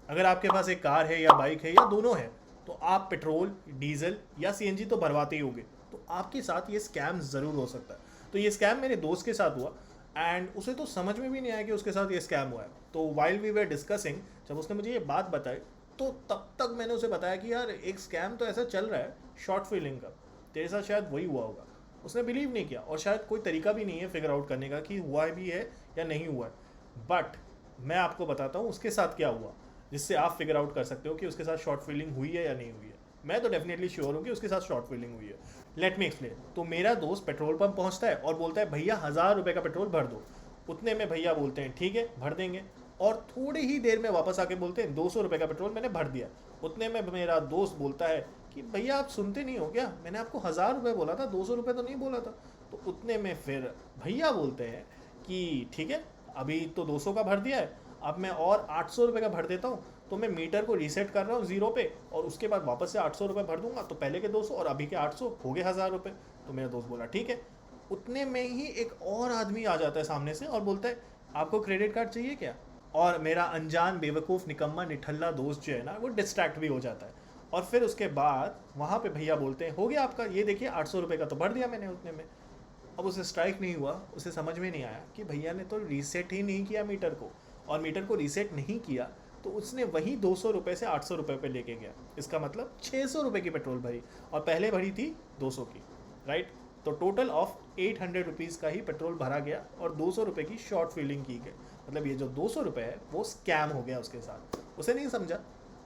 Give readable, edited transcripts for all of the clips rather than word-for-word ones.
अगर आपके पास एक कार है या बाइक है या दोनों है, तो आप पेट्रोल, डीजल या सीएनजी तो भरवाते ही होंगे, तो आपके साथ ये स्कैम ज़रूर हो सकता है। तो ये स्कैम मेरे दोस्त के साथ हुआ, एंड उसे तो समझ में भी नहीं आया कि उसके साथ ये स्कैम हुआ है। तो वाइल वी वर डिस्कसिंग, जब उसने मुझे ये बात बताई, तो तब तक मैंने उसे बताया कि यार एक स्कैम तो ऐसा चल रहा है शॉर्ट फिलिंग का, तेरे साथ शायद वही हुआ होगा। उसने बिलीव नहीं किया, और शायद कोई तरीका भी नहीं है फिगर आउट करने का कि हुआ भी है या नहीं हुआ है। बट मैं आपको बताता हूँ उसके साथ क्या हुआ, जिससे आप फिगर आउट कर सकते हो कि उसके साथ शॉर्ट फीलिंग हुई है या नहीं हुई है। मैं तो डेफिनेटली श्योर हूँ कि उसके साथ शॉर्ट फीलिंग हुई है। Let me explain. तो मेरा दोस्त पेट्रोल पंप पहुँचता है और बोलता है भैया 1000 रुपये का पेट्रोल भर दो। उतने में भैया बोलते हैं ठीक है भर देंगे, और थोड़ी ही देर में वापस आके बोलते हैं 200 रुपये का पेट्रोल मैंने भर दिया। उतने में मेरा दोस्त बोलता है कि भैया आप सुनते नहीं हो क्या, मैंने आपको 1000 रुपये बोला था, 200 रुपये तो नहीं बोला था। तो उतने में फिर भैया बोलते हैं कि ठीक है अभी तो 200 का भर दिया है, अब मैं और 800 रुपये का भर देता हूँ, तो मैं मीटर को रीसेट कर रहा हूँ ज़ीरो पे, और उसके बाद वापस से 800 रुपये भर दूंगा, तो पहले के 200 और अभी के 800 हो गए 1000 रुपये। तो मेरा दोस्त बोला ठीक है। उतने में ही एक और आदमी आ जाता है सामने से और बोलता है आपको क्रेडिट कार्ड चाहिए क्या। और मेरा अनजान बेवकूफ़ निकम्मा निठल्ला दोस्त जो है ना, वो डिस्ट्रैक्ट भी हो जाता है। और फिर उसके बाद वहाँ पे भैया बोलते हैं हो गया आपका, ये देखिए 800 रुपये का तो भर दिया मैंने उतने में। अब उसे स्ट्राइक नहीं हुआ, उसे समझ में नहीं आया कि भैया ने तो रीसेट ही नहीं किया मीटर को, और मीटर को रीसेट नहीं किया तो उसने वही 200 रुपये से 800 रुपये पे लेके गया। इसका मतलब 600 रुपये की पेट्रोल भरी, और पहले भरी थी 200 की, राइट। तो टोटल ऑफ 800 रुपीज़ का ही पेट्रोल भरा गया और 200 रुपये की शॉर्ट फिलिंग की गई। मतलब ये जो 200 रुपये है वो स्कैम हो गया उसके साथ। उसे नहीं समझा,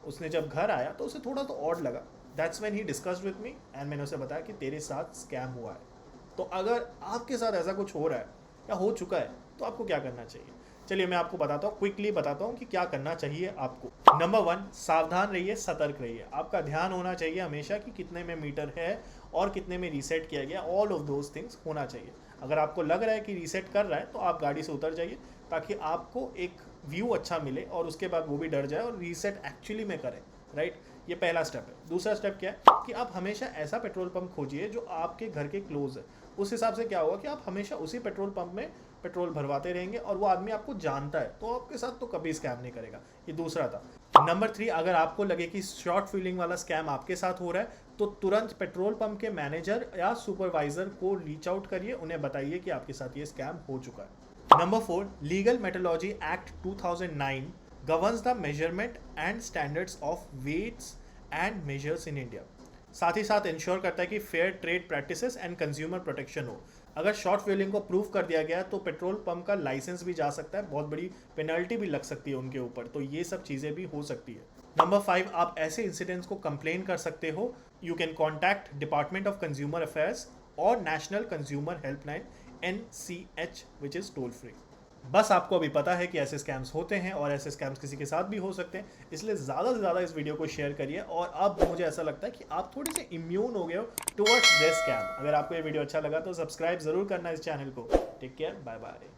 उसने जब घर आया तो उसे थोड़ा तो ऑड लगा। That's when he discussed with me, and मैंने उसे बताया कि तेरे साथ स्कैम हुआ है। तो अगर आपके साथ ऐसा कुछ हो रहा है या हो चुका है तो आपको क्या करना चाहिए। चलिए मैं आपको बताता हूँ, क्विकली बताता हूँ कि क्या करना चाहिए आपको। नंबर 1, सावधान रहिए, सतर्क रहिए। आपका ध्यान होना चाहिए हमेशा कि कितने में मीटर है और कितने में रीसेट किया गया, ऑल ऑफ दोज थिंग्स होना चाहिए। अगर आपको लग रहा है कि रीसेट कर रहा है तो आप गाड़ी से उतर जाइए, ताकि आपको एक व्यू अच्छा मिले और उसके बाद वो भी डर जाए और रीसेट एक्चुअली में करें, राइट। ये पहला स्टेप है। दूसरा स्टेप क्या है कि आप हमेशा ऐसा पेट्रोल पंप खोजिए जो आपके घर के क्लोज है। उस हिसाब से क्या होगा कि आप हमेशा उसी पेट्रोल पंप में पेट्रोल भरवाते रहेंगे, और वो आदमी आपको जानता है तो आपके साथ तो कभी स्कैम नहीं करेगा। ये दूसरा था। नंबर 3, अगर आपको लगे कि शॉर्ट फीलिंग वाला स्कैम आपके साथ हो रहा है तो तुरंत पेट्रोल पंप के मैनेजर या सुपरवाइजर को रीच आउट करिए, उन्हें बताइए कि आपके साथ ये स्कैम हो चुका है। Number 4, legal metrology act 2009 governs the measurement and standards of weights and measures in India। साथ ही साथ इंश्योर करता है कि fair trade practices and consumer protection हो। अगर शॉर्ट फीलिंग को प्रूव कर दिया गया तो पेट्रोल पंप का लाइसेंस भी जा सकता है, बहुत बड़ी पेनल्टी भी लग सकती है उनके ऊपर, तो ये सब चीज़ें भी हो सकती है। नंबर 5, आप ऐसे इंसिडेंट्स को कंप्लेन कर सकते हो। You can contact department of consumer affairs और national consumer helpline NCH, which is toll free. बस आपको अभी पता है कि ऐसे स्कैम्स होते हैं और ऐसे स्कैम्स किसी के साथ भी हो सकते हैं, इसलिए ज़्यादा से ज़्यादा इस वीडियो को शेयर करिए। और अब मुझे ऐसा लगता है कि आप थोड़े से इम्यून हो गए हो टुवर्ड्स दिस स्कैम। अगर आपको ये वीडियो अच्छा लगा तो सब्सक्राइब ज़रूर करना इस चैनल को। Take care, bye bye.